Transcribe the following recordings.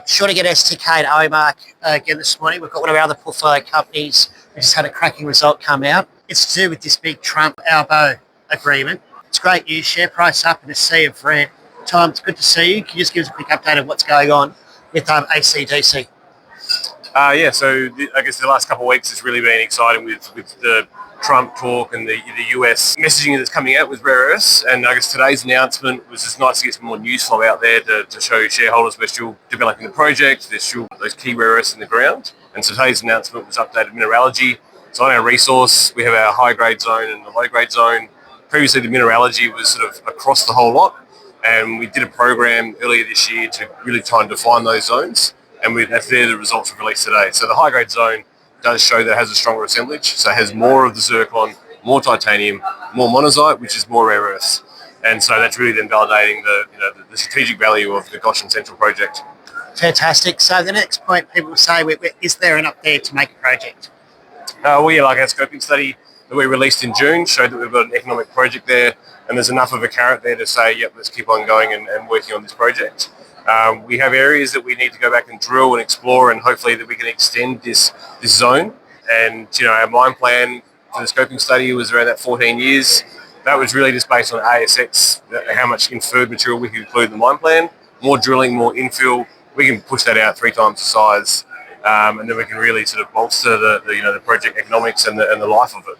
Sure to get STK to IMARC again this morning. We've got one of our other portfolio companies who just had a cracking result come out. It's to do with this big Trump-Albo agreement. It's great news. Share price up in a sea of red. Tom, it's good to see you. Can you just give us a quick update of what's going on with ACDC? I guess the last couple of weeks has really been exciting with the Trump talk and the US messaging that's coming out with rare earths. And I guess today's announcement was just nice to get some more news flow out there to show shareholders we're still developing the project. There's still those key rare earths in the ground. And so today's announcement was updated mineralogy. So on our resource, we have our high-grade zone and the low-grade zone. Previously, the mineralogy was sort of across the whole lot. And we did a program earlier this year to really try and define those zones. And the results were released today. So the high-grade zone does show that it has a stronger assemblage. So it has more of the zircon, more titanium, more monazite, which is more rare earths. And so that's really then validating the strategic value of the Goshen Central project. Fantastic. So the next point people will say, is there enough there to make a project? Like our scoping study that we released in June showed that we've got an economic project there, and there's enough of a carrot there to say, yep, let's keep on going and working on this project. We have areas that we need to go back and drill and explore, and hopefully that we can extend this zone. And our mine plan for the scoping study was around that 14 years. That was really just based on ASX, how much inferred material we could include in the mine plan. More drilling, more infill, we can push that out 3 times the size, and then we can really sort of bolster the project economics and the life of it.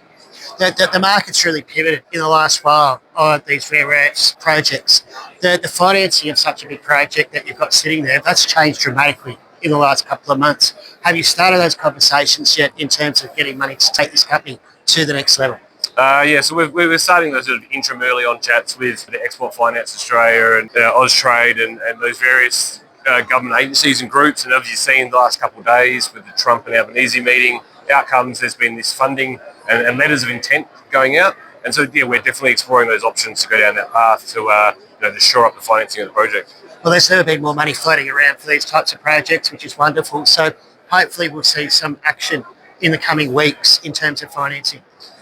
The market's really pivoted in the last while on these rare earths projects. The financing of such a big project that you've got sitting there, that's changed dramatically in the last couple of months. Have you started those conversations yet in terms of getting money to take this company to the next level? So we're starting those sort of interim early on chats with the Export Finance Australia and Austrade and those various government agencies and groups. And as you've seen the last couple of days with the Trump and Albanese meeting outcomes, there's been this funding and letters of intent going out. And so, we're definitely exploring those options to go down that path to shore up the financing of the project. Well, there's never been more money floating around for these types of projects, which is wonderful. So hopefully we'll see some action in the coming weeks in terms of financing.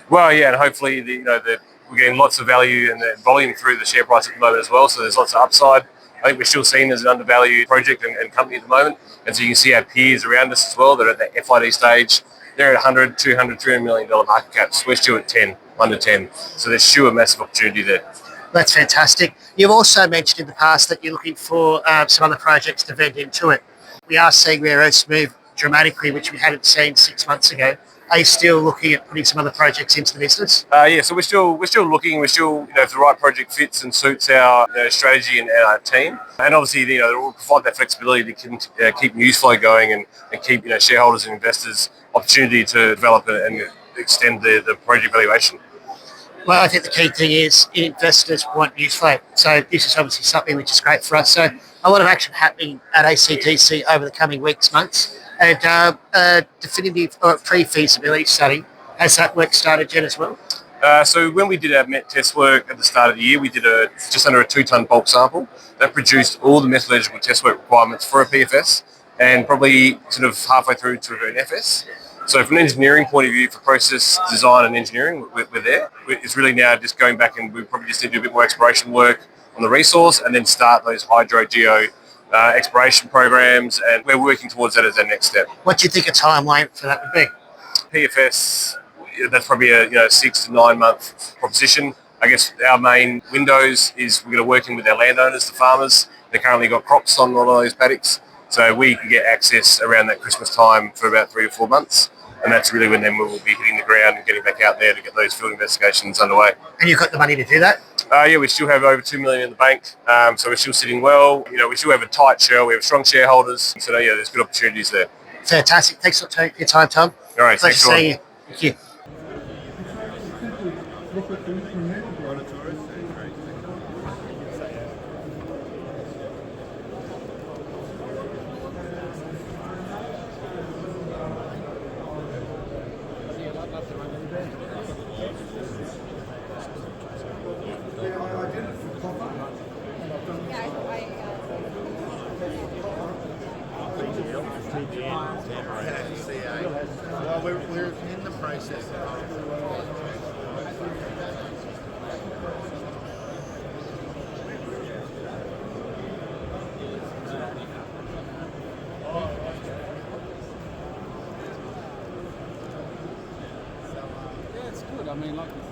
Well, yeah, and hopefully we're getting lots of value and the volume through the share price at the moment as well. So there's lots of upside. I think we're still seen as an undervalued project and company at the moment. And so you can see our peers around us as well that are at the FID stage. They're at $100, $200, $300 million market caps. We're still at 10, under 10. So there's still a massive opportunity there. That's fantastic. You've also mentioned in the past that you're looking for some other projects to vend into it. We are seeing rare earths move dramatically, which we hadn't seen 6 months ago. Are you still looking at putting some other projects into the business? So we're still looking. We're still, if the right project fits and suits our strategy and our team, and obviously, we'll provide that flexibility to keep news flow going and keep shareholders and investors opportunity to develop and extend the project valuation. Well, I think the key thing is investors want news flow. So this is obviously something which is great for us. So a lot of action happening at ACDC over the coming weeks, months. And a definitive pre-feasibility study. Has that work started yet as well? So when we did our MET test work at the start of the year, we did just under a 2-ton bulk sample. That produced all the metallurgical test work requirements for a PFS and probably sort of halfway through to an FS. So from an engineering point of view, for process design and engineering, we're there. It's really now just going back and we probably just need to do a bit more exploration work on the resource and then start those hydro-geo exploration programs, and we're working towards that as our next step. What do you think a timeline for that would be? PFS, that's probably a 6 to 9 month proposition. I guess our main windows is we're going to work in with our landowners, the farmers. They've currently got crops on a lot of those paddocks, so we can get access around that Christmas time for about 3 or 4 months. And that's really when then we will be hitting the ground and getting back out there to get those field investigations underway. And you've got the money to do that? We still have over $2 million in the bank, so we're still sitting well. We still have a tight share. We have strong shareholders, so there's good opportunities there. Fantastic. Thanks for your time, Tom. All right, thanks for seeing you. Thank you. Well, we're in the process of I mean, like you